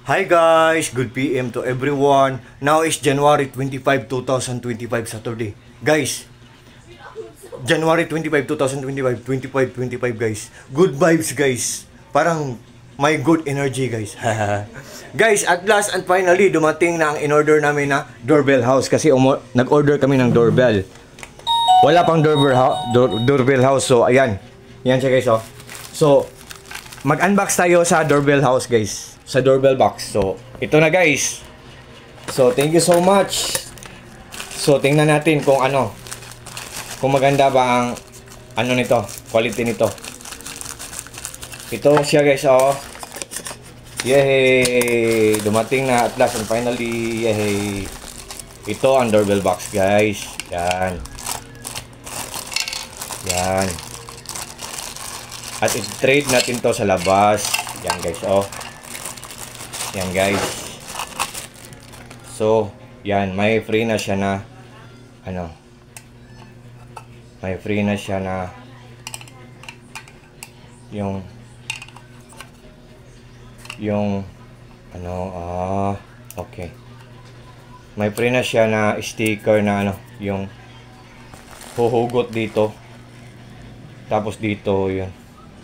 Hi guys, good PM to everyone. Now is January 25, 2025 Saturday. Guys, January 25, 2025, 25 guys. Good vibes guys. Parang may good energy guys. Guys, at last and finally dumating na ang in-order namin na doorbell house kasi nag-order kami ng doorbell. Wala pang doorbell house. So ayan. Yan siya guys oh. So mag-unbox tayo sa doorbell house guys. Sa doorbell box. So ito na guys. So thank you so much. So tingnan natin kung kung maganda ba ang nito, quality nito. Ito siya guys oh. Yay! Dumating na at last and finally. Yay! Ito ang doorbell box guys. Yan. Yan. At i-trade natin to sa labas. Yan guys oh. Yan guys. So, yan, may free na siya na may free na siya na yung okay. May free na siya na sticker na yung huhugot dito. Tapos dito, yun.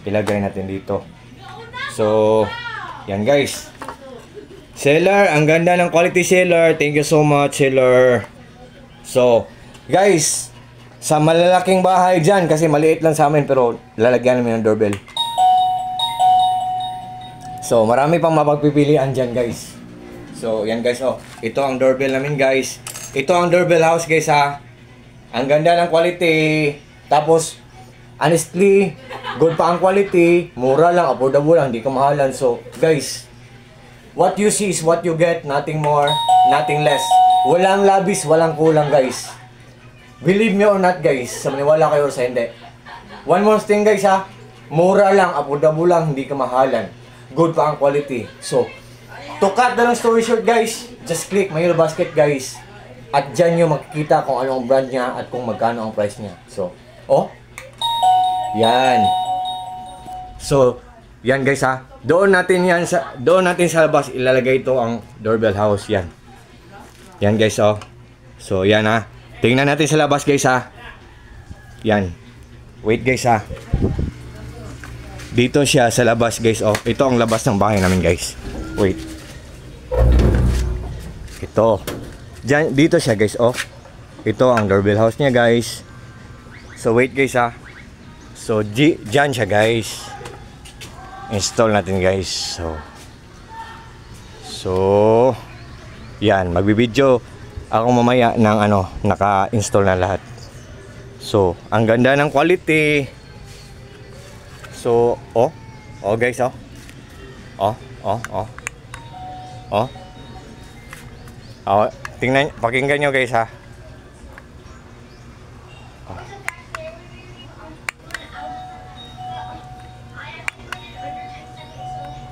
Ilagay natin dito. So, yan guys. Seller, ang ganda ng quality seller. Thank you so much seller. So, guys, sa malalaking bahay dyan, kasi maliit lang sa amin pero lalagyan namin ng doorbell. So, marami pang mapagpipilian dyan guys. So, yan guys oh. Ito ang doorbell namin guys. Ito ang doorbell house guys ha. Ang ganda ng quality. Tapos, honestly, good pa ang quality. Mura lang, affordable lang, hindi ka mahalan. So, guys, what you see is what you get, nothing more, nothing less. Walang labis, walang kulang guys. Believe me or not guys, sa maniwala kayo or sa hindi. One more thing guys ha, mura lang, affordable lang, hindi ka mahalan. Good pa ang quality. So, to cut the long story short guys, just click my Yellow Basket guys. At dyan nyo makikita kung ano ang brand niya at kung magkano ang price niya. So, oh, yan. So, yan guys ha. Doon natin sa labas ilalagay ito ang doorbell house yan. Yan guys oh. So yan ha. Tingnan natin sa labas guys ha. Yan. Wait guys ha. Dito siya sa labas guys oh. Ito ang labas ng bahay namin guys. Wait. Ito. Dito siya guys oh. Ito ang doorbell house niya guys. So wait guys ha. So dyan siya guys. Install natin guys. So yan, magbibideo ako mamaya ng naka-install na lahat. So ang ganda ng quality. So oh guys oh. Tingnan, pakinggan nyo guys ha.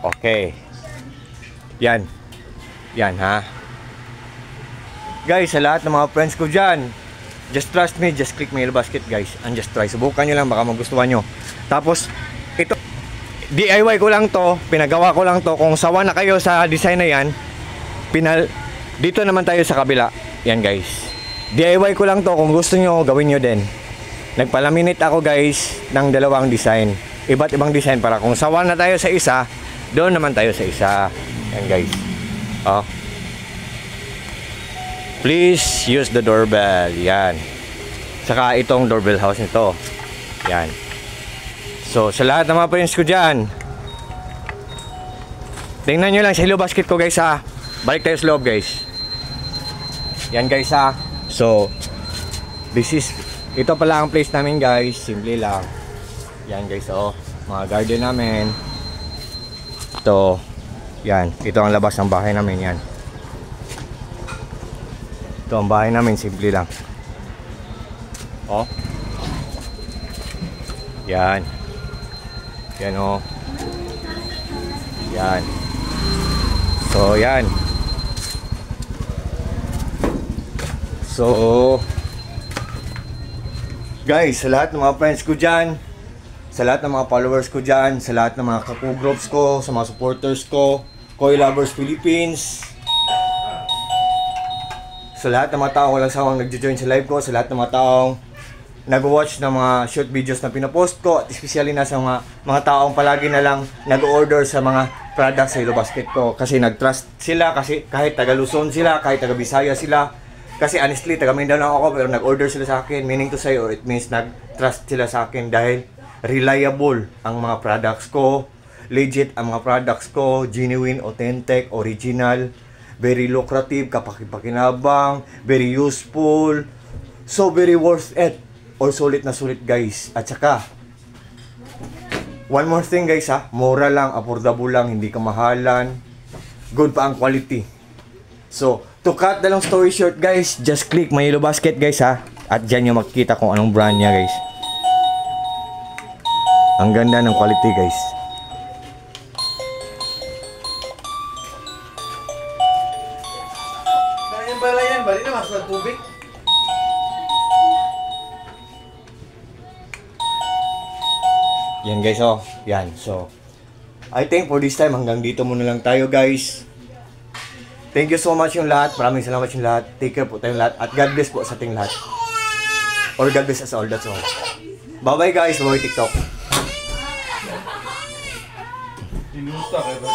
Okay. Yan. Yan ha. Guys, sa lahat ng mga friends ko dyan, just trust me, just click my Yellow Basket guys. And just try. Subukan nyo lang, baka magustuhan nyo. Tapos, ito, DIY ko lang to, pinagawa ko lang to. Kung sawa na kayo sa design na yan, dito naman tayo sa kabila. Yan guys. DIY ko lang to, kung gusto nyo, gawin nyo din. Nagpalaminate ako guys ng dalawang design. Iba't ibang design para kung sawa na tayo sa isa, doon naman tayo sa isa. Yan guys. Oh. Please use the doorbell. Yan. Saka itong doorbell house nito. Yan. So sa lahat ng mga friends ko dyan, tingnan nyo lang sa Yellow Basket ko guys ha. Balik tayo sa loob guys. Yan guys ha. So ito pala ang place namin guys. Simple lang. Yan guys oh. Mga garden namin. Ito, yan, ito ang labas ng bahay namin yan. Ito ang bahay namin, simple lang. Oh. Yan. Yan oh. Yan. So, yan. So, guys, sa lahat ng mga friends ko dyan, sa lahat ng mga followers ko dyan, sa lahat ng mga kaku-groups ko, sa mga supporters ko, Koi Lovers Philippines. Sa lahat ng mga taong walang sawang nagjo-join sa live ko, sa lahat ng mga taong nag-watch ng mga short videos na pinopost ko, at especially na sa mga taong palagi na lang nag-order sa mga products sa Hello Basket ko. Kasi nag-trust sila, kasi kahit taga Luzon sila, kahit taga Bisaya sila. Kasi honestly, taga Mindanao ako, pero nag-order sila sa akin. Meaning to say, or it means nag-trust sila sa akin dahil reliable ang mga products ko. Legit ang mga products ko, genuine, authentic, original, very lucrative, kapakipakinabang, very useful, so very worth it, or sulit na sulit guys. At saka, one more thing guys ha, mura lang, affordable lang, hindi kamahalan, good pa ang quality. So, to cut the long story short guys, just click my Hello Basket guys ha, at dyan yung makikita kung anong brand niya guys. Ang ganda ng quality guys. Balayan, bali na masuk tubig. Yan guys, oh. Yan. So, I think for this time, hanggang dito muna lang tayo guys. Thank you so much yung lahat. Maraming salamat yung lahat. Take care po tayong lahat. At God bless po sa ating lahat. Or God bless us all. That's all. Bye-bye guys. Bye-bye TikTok. Inusta kayo ba?